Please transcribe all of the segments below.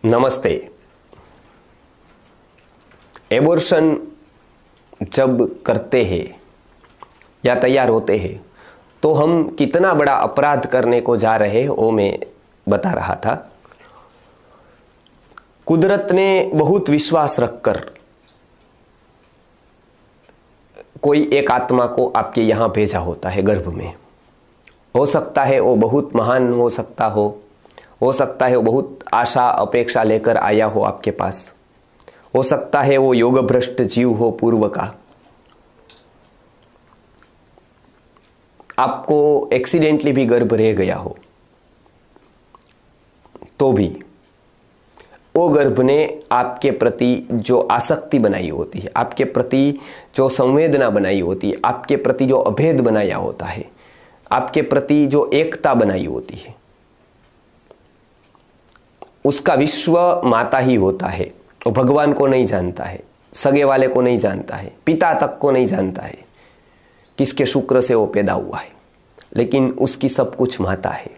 नमस्ते। एबॉर्शन जब करते हैं या तैयार होते हैं तो हम कितना बड़ा अपराध करने को जा रहे हैं वो मैं बता रहा था। कुदरत ने बहुत विश्वास रखकर कोई एक आत्मा को आपके यहाँ भेजा होता है गर्भ में। हो सकता है वो बहुत महान हो सकता है वो बहुत आशा अपेक्षा लेकर आया हो आपके पास, हो सकता है वो योग भ्रष्ट जीव हो पूर्व का। आपको एक्सीडेंटली भी गर्भ रह गया हो तो भी वो गर्भ ने आपके प्रति जो आसक्ति बनाई होती है, आपके प्रति जो संवेदना बनाई होती है, आपके प्रति जो अभेद बनाया होता है, आपके प्रति जो एकता बनाई होती है, उसका विश्व माता ही होता है। वो भगवान को नहीं जानता है, सगे वाले को नहीं जानता है, पिता तक को नहीं जानता है किसके शुक्र से वो पैदा हुआ है, लेकिन उसकी सब कुछ माता है।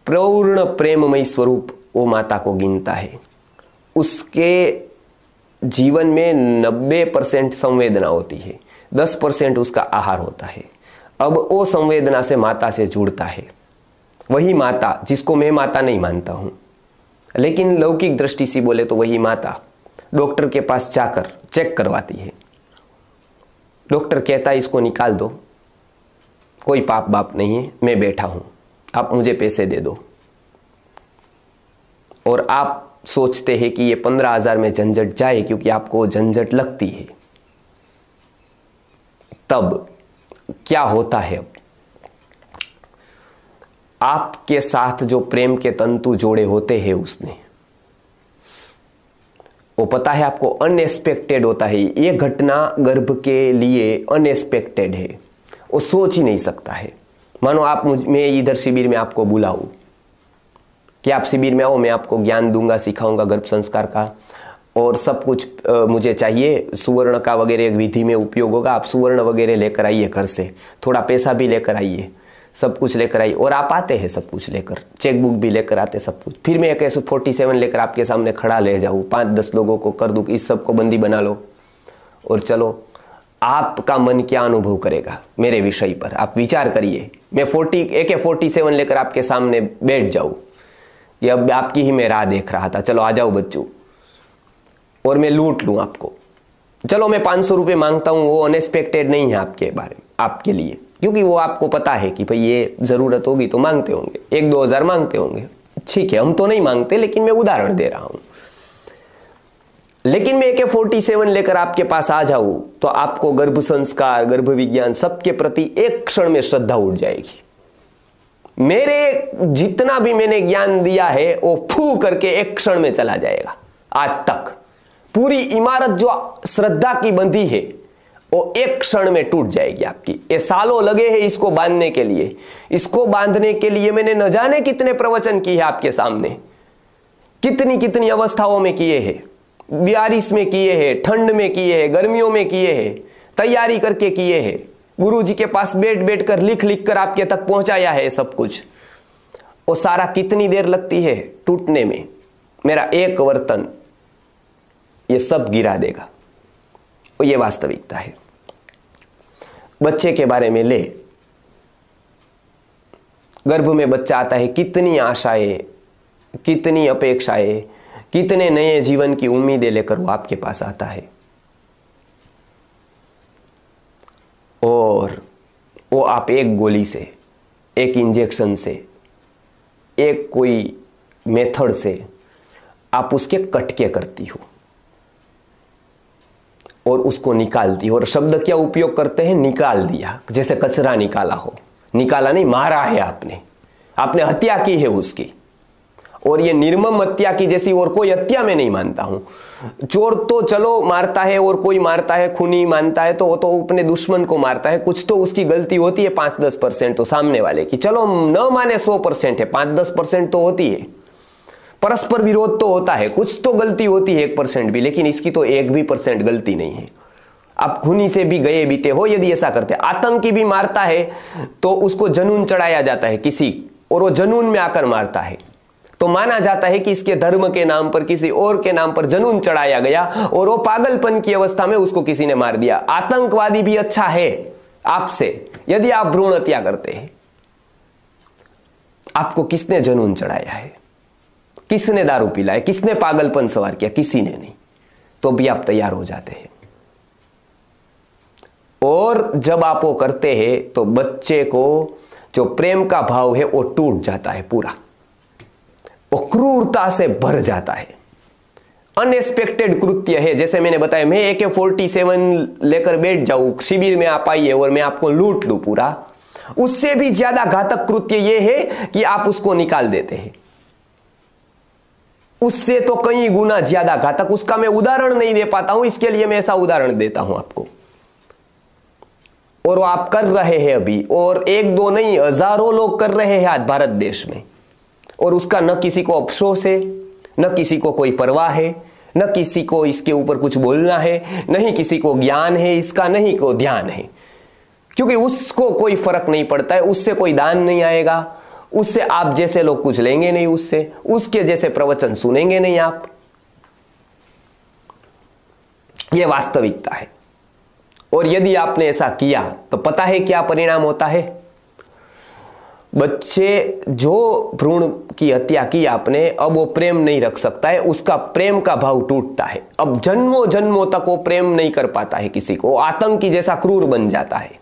पूर्ण प्रेममय स्वरूप वो माता को गिनता है। उसके जीवन में 90% संवेदना होती है, 10% उसका आहार होता है। अब वो संवेदना से माता से जुड़ता है। वही माता जिसको मैं माता नहीं मानता हूं, लेकिन लौकिक दृष्टि से बोले तो वही माता डॉक्टर के पास जाकर चेक करवाती है। डॉक्टर कहता है इसको निकाल दो, कोई पाप बाप नहीं है, मैं बैठा हूं, आप मुझे पैसे दे दो। और आप सोचते हैं कि ये 15,000 में झंझट जाए क्योंकि आपको झंझट लगती है। तब क्या होता है, आपके साथ जो प्रेम के तंतु जोड़े होते हैं उसने, वो पता है आपको अनएक्सपेक्टेड होता है। ये घटना गर्भ के लिए अनएक्सपेक्टेड है, वो सोच ही नहीं सकता है। मानो आप मैं इधर शिविर में आपको बुलाऊं कि आप शिविर में आओ, मैं आपको ज्ञान दूंगा, सिखाऊंगा गर्भ संस्कार का और सब कुछ मुझे चाहिए। सुवर्ण का वगैरह एक विधि में उपयोग होगा, आप सुवर्ण वगैरह लेकर आइए घर से, थोड़ा पैसा भी लेकर आइए, सब कुछ लेकर आइए। और आप आते हैं सब कुछ लेकर, चेकबुक भी लेकर आते सब कुछ। फिर मैं एक AK-47 लेकर आपके सामने खड़ा ले जाऊँ, 5-10 लोगों को कर दूँ कि इस सबको बंदी बना लो और चलो। आपका मन क्या अनुभव करेगा मेरे विषय पर, आप विचार करिए। मैं AK-47 लेकर आपके सामने बैठ जाऊँ कि अब आपकी ही मैं राह देख रहा था, चलो आ जाओ बच्चों, और मैं लूट लूँ आपको। चलो मैं 500 रुपये मांगता हूँ, वो अनएक्सपेक्टेड नहीं है आपके बारे में, आपके लिए, क्योंकि वो आपको पता है कि भाई ये जरूरत होगी तो मांगते होंगे, 1-2 हज़ार मांगते होंगे। ठीक है, हम तो नहीं मांगते, लेकिन मैं उदाहरण दे रहा हूं। लेकिन मैं AK-47 लेकर आपके पास आ जाऊं तो आपको गर्भ संस्कार, गर्भ विज्ञान सबके प्रति एक क्षण में श्रद्धा उठ जाएगी। मेरे जितना भी मैंने ज्ञान दिया है वो फू करके एक क्षण में चला जाएगा। आज तक पूरी इमारत जो श्रद्धा की बंधी है वो एक क्षण में टूट जाएगी आपकी। ये सालों लगे हैं इसको बांधने के लिए। इसको बांधने के लिए मैंने न जाने कितने प्रवचन किए हैं आपके सामने, कितनी कितनी अवस्थाओं में किए हैं, बारिश में किए हैं, ठंड में किए हैं, गर्मियों में किए हैं, तैयारी करके किए हैं, गुरु जी के पास बैठ बैठ कर लिख लिख कर आपके तक पहुंचाया है सब कुछ। वो सारा कितनी देर लगती है टूटने में? मेरा एक वर्तन ये सब गिरा देगा। ये वास्तविकता है। बच्चे के बारे में ले, गर्भ में बच्चा आता है, कितनी आशाएं, कितनी अपेक्षाएं, कितने नए जीवन की उम्मीदें लेकर वो आपके पास आता है। और वो आप एक गोली से, एक इंजेक्शन से, एक कोई मेथड से आप उसके कटके करती हो और उसको निकालती हो। और शब्द क्या उपयोग करते हैं? निकाल दिया, जैसे कचरा निकाला हो। निकाला नहीं, मारा है आपने हत्या की है उसकी। और ये निर्मम हत्या की जैसी और कोई हत्या मैं नहीं मानता हूं। चोर तो चलो मारता है, और कोई मारता है, खूनी मानता है, तो वो तो अपने दुश्मन को मारता है। कुछ तो उसकी गलती होती है, 5-10% तो सामने वाले की, चलो न माने 100% है, 5-10% तो होती है। परस्पर विरोध तो होता है, कुछ तो गलती होती है 1% भी, लेकिन इसकी तो 1% भी गलती नहीं है। आप खूनी से भी गए बीते हो यदि ऐसा करते। आतंकी भी मारता है तो उसको जनून चढ़ाया जाता है किसी, और वो जनून में आकर मारता है। तो माना जाता है कि इसके धर्म के नाम पर, किसी और के नाम पर जुनून चढ़ाया गया और वो पागलपन की अवस्था में उसको किसी ने मार दिया। आतंकवादी भी अच्छा है आपसे यदि आप भ्रूण हत्या करते हैं। आपको किसने जुनून चढ़ाया है? किसने दारू पिलाया? किसने पागलपन सवार किया? किसी ने नहीं। तो भी आप तैयार हो जाते हैं। और जब आप वो करते हैं तो बच्चे को जो प्रेम का भाव है वो टूट जाता है पूरा, वो क्रूरता से भर जाता है। अनएक्सपेक्टेड कृत्य है। जैसे मैंने बताया, मैं AK-47 लेकर बैठ जाऊं शिविर में, आप आइए और मैं आपको लूट लूं पूरा, उससे भी ज्यादा घातक कृत्य यह है कि आप उसको निकाल देते हैं। उससे तो कई गुना ज्यादा घातक। उसका मैं उदाहरण नहीं दे पाता हूं, इसके लिए मैं ऐसा उदाहरण देता हूं आपको। और वो आप कर रहे हैं अभी, और एक दो नहीं हजारों लोग कर रहे हैं आज भारत देश में। और उसका न किसी को अफसोस है, न किसी को कोई परवाह है, न किसी को इसके ऊपर कुछ बोलना है, नहीं किसी को ज्ञान है इसका, नहीं को ध्यान है। क्योंकि उसको कोई फर्क नहीं पड़ता है, उससे कोई दान नहीं आएगा, उससे आप जैसे लोग कुछ लेंगे नहीं, उससे उसके जैसे प्रवचन सुनेंगे नहीं आप। यह वास्तविकता है। और यदि आपने ऐसा किया तो पता है क्या परिणाम होता है? बच्चे जो भ्रूण की हत्या की आपने, अब वो प्रेम नहीं रख सकता है, उसका प्रेम का भाव टूटता है। अब जन्मों जन्मों तक वो प्रेम नहीं कर पाता है किसी को, आतंकी जैसा क्रूर बन जाता है।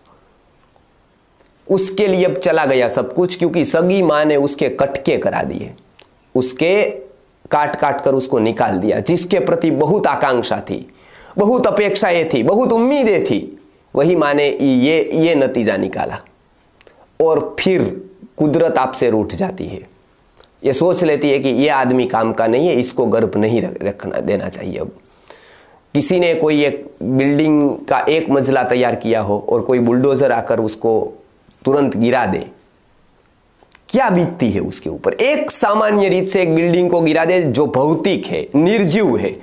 उसके लिए अब चला गया सब कुछ, क्योंकि सगी मां ने उसके कटके करा दिए, उसके काट काट कर उसको निकाल दिया। जिसके प्रति बहुत आकांक्षा थी, बहुत अपेक्षाएं थी, बहुत उम्मीदें थी, वही मां ने ये नतीजा निकाला। और फिर कुदरत आपसे रूठ जाती है। ये सोच लेती है कि ये आदमी काम का नहीं है, इसको गर्भ नहीं रखना देना चाहिए। अब किसी ने कोई एक बिल्डिंग का एक मंजिला तैयार किया हो और कोई बुलडोजर आकर उसको तुरंत गिरा दे, क्या बीतती है उसके ऊपर? एक सामान्य रीत से एक बिल्डिंग को गिरा दे जो भौतिक है, निर्जीव है,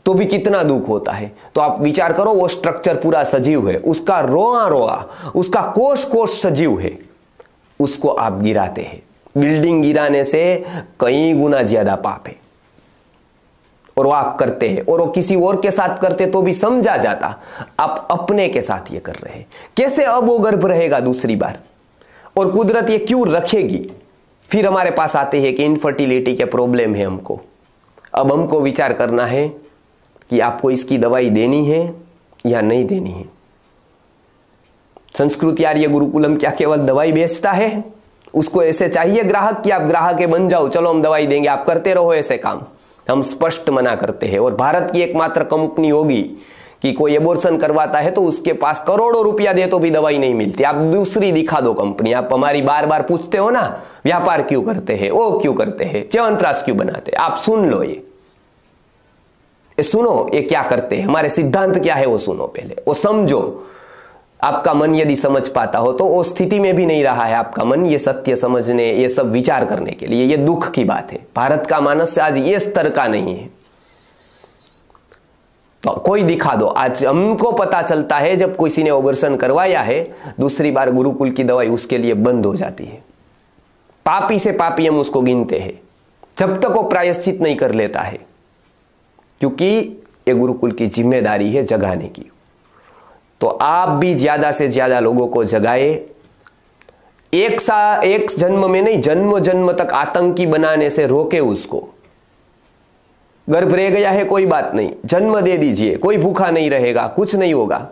तो भी कितना दुख होता है। तो आप विचार करो, वो स्ट्रक्चर पूरा सजीव है, उसका रोआ रोआ, उसका कोश कोश सजीव है, उसको आप गिराते हैं। बिल्डिंग गिराने से कई गुना ज्यादा पाप है, और वो आप करते हैं। और वो किसी और के साथ करते तो भी समझा जाता, आप अपने के साथ ये कर रहे हैं। कैसे अब वो गर्भ रहेगा दूसरी बार? और कुदरत ये क्यों रखेगी? फिर हमारे पास आते हैं कि इनफर्टिलिटी के प्रॉब्लम है हमको। अब हमको विचार करना है कि आपको इसकी दवाई देनी है या नहीं देनी है। संस्कृत आर्य गुरुकुलम क्या केवल दवाई बेचता है? उसको ऐसे चाहिए ग्राहक कि आप ग्राहक बन जाओ, चलो हम दवाई देंगे, आप करते रहो ऐसे काम। हम स्पष्ट मना करते हैं। और भारत की एकमात्र कंपनी होगी कि कोई एबॉर्शन करवाता है तो उसके पास करोड़ों रुपया दे तो भी दवाई नहीं मिलती। आप दूसरी दिखा दो कंपनी। आप हमारी बार बार पूछते हो ना, व्यापार क्यों करते हैं, वो क्यों करते हैं, च्यवनप्राश क्यों बनाते हैं? आप सुन लो, ये सुनो, ये क्या करते हैं, हमारे सिद्धांत क्या है वो सुनो पहले, वो समझो। आपका मन यदि समझ पाता हो तो वो स्थिति में भी नहीं रहा है आपका मन ये सत्य समझने, ये सब विचार करने के लिए। ये दुख की बात है। भारत का मानस आज ये स्तर का नहीं है। तो कोई दिखा दो। आज हमको पता चलता है जब किसी ने ऑपरेशन करवाया है, दूसरी बार गुरुकुल की दवाई उसके लिए बंद हो जाती है। पापी से पापी हम उसको गिनते हैं जब तक वो प्रायश्चित नहीं कर लेता है, क्योंकि ये गुरुकुल की जिम्मेदारी है जगाने की। तो आप भी ज्यादा से ज्यादा लोगों को जगाए। एक जन्म में नहीं, जन्म जन्म तक आतंकी बनाने से रोके उसको। गर्भ रह गया है कोई बात नहीं, जन्म दे दीजिए, कोई भूखा नहीं रहेगा, कुछ नहीं होगा।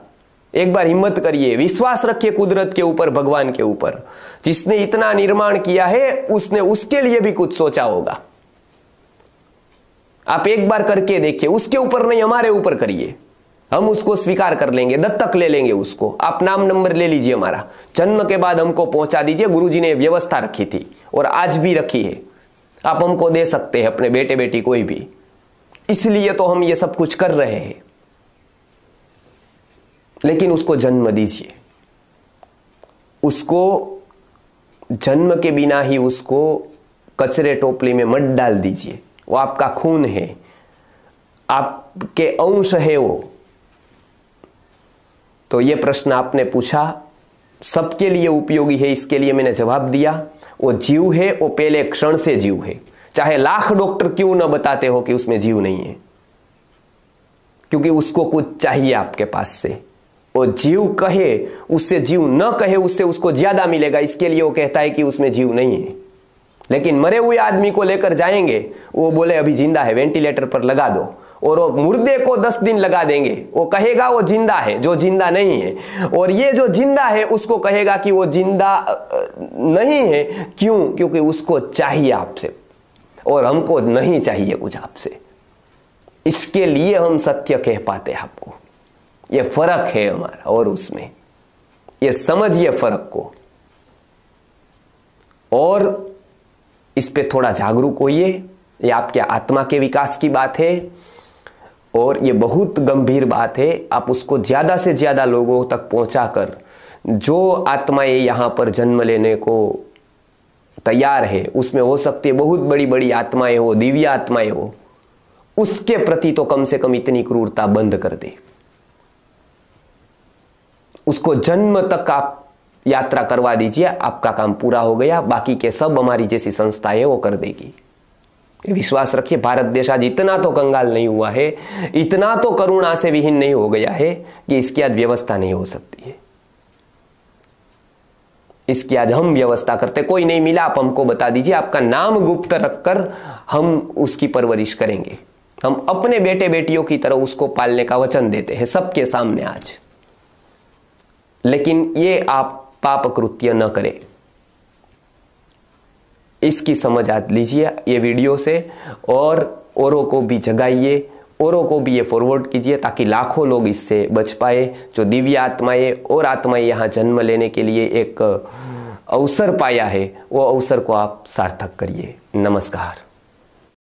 एक बार हिम्मत करिए, विश्वास रखिए कुदरत के ऊपर, भगवान के ऊपर। जिसने इतना निर्माण किया है उसने उसके लिए भी कुछ सोचा होगा। आप एक बार करके देखिए, उसके ऊपर नहीं हमारे ऊपर करिए, हम उसको स्वीकार कर लेंगे, दत्तक ले लेंगे उसको। आप नाम नंबर ले लीजिए हमारा, जन्म के बाद हमको पहुंचा दीजिए। गुरुजी ने व्यवस्था रखी थी और आज भी रखी है, आप हमको दे सकते हैं अपने बेटे बेटी कोई भी। इसलिए तो हम ये सब कुछ कर रहे हैं। लेकिन उसको जन्म दीजिए, उसको जन्म के बिना ही उसको कचरे टोपली में मत डाल दीजिए। वो आपका खून है, आपके अंश है वो। तो ये प्रश्न आपने पूछा, सबके लिए उपयोगी है, इसके लिए मैंने जवाब दिया। वो जीव है, वो पहले क्षण से जीव है। चाहे लाख डॉक्टर क्यों ना बताते हो कि उसमें जीव नहीं है, क्योंकि उसको कुछ चाहिए आपके पास से। और जीव कहे उससे जीव न कहे उससे उसको ज्यादा मिलेगा, इसके लिए वो कहता है कि उसमें जीव नहीं है। लेकिन मरे हुए आदमी को लेकर जाएंगे, वो बोले अभी जिंदा है, वेंटिलेटर पर लगा दो, और वो मुर्दे को 10 दिन लगा देंगे, वो कहेगा वो जिंदा है जो जिंदा नहीं है। और ये जो जिंदा है उसको कहेगा कि वो जिंदा नहीं है। क्यों? क्योंकि उसको चाहिए आपसे और हमको नहीं चाहिए कुछ आपसे। इसके लिए हम सत्य कह पाते हैं आपको। ये फर्क है हमारा और उसमें, ये समझिए फर्क को और इस पे थोड़ा जागरूक होइए। ये आपके आत्मा के विकास की बात है और ये बहुत गंभीर बात है। आप उसको ज्यादा से ज्यादा लोगों तक पहुंचाकर, जो आत्माएं यहां पर जन्म लेने को तैयार है, उसमें हो सकती है बहुत बड़ी बड़ी आत्माएं हो, दिव्य आत्माएं हो, उसके प्रति तो कम से कम इतनी क्रूरता बंद कर दे। उसको जन्म तक आप यात्रा करवा दीजिए, आपका काम पूरा हो गया। बाकी के सब हमारी जैसी संस्थाएं वो कर देगी। विश्वास रखिए, भारत देश आज इतना तो कंगाल नहीं हुआ है, इतना तो करुणा से विहीन नहीं हो गया है कि इसकी आज व्यवस्था नहीं हो सकती है। इसकी आज हम व्यवस्था करते। कोई नहीं मिला, आप हमको बता दीजिए, आपका नाम गुप्त रखकर हम उसकी परवरिश करेंगे। हम अपने बेटे बेटियों की तरह उसको पालने का वचन देते हैं सबके सामने आज। लेकिन ये आप पाप कृत्य न करें, इसकी समझ आज लीजिए ये वीडियो से, और औरों को भी जगाइए, औरों को भी ये फॉरवर्ड कीजिए ताकि लाखों लोग इससे बच पाए। जो दिव्य आत्माएं और आत्माएं यहाँ जन्म लेने के लिए एक अवसर पाया है, वो अवसर को आप सार्थक करिए। नमस्कार।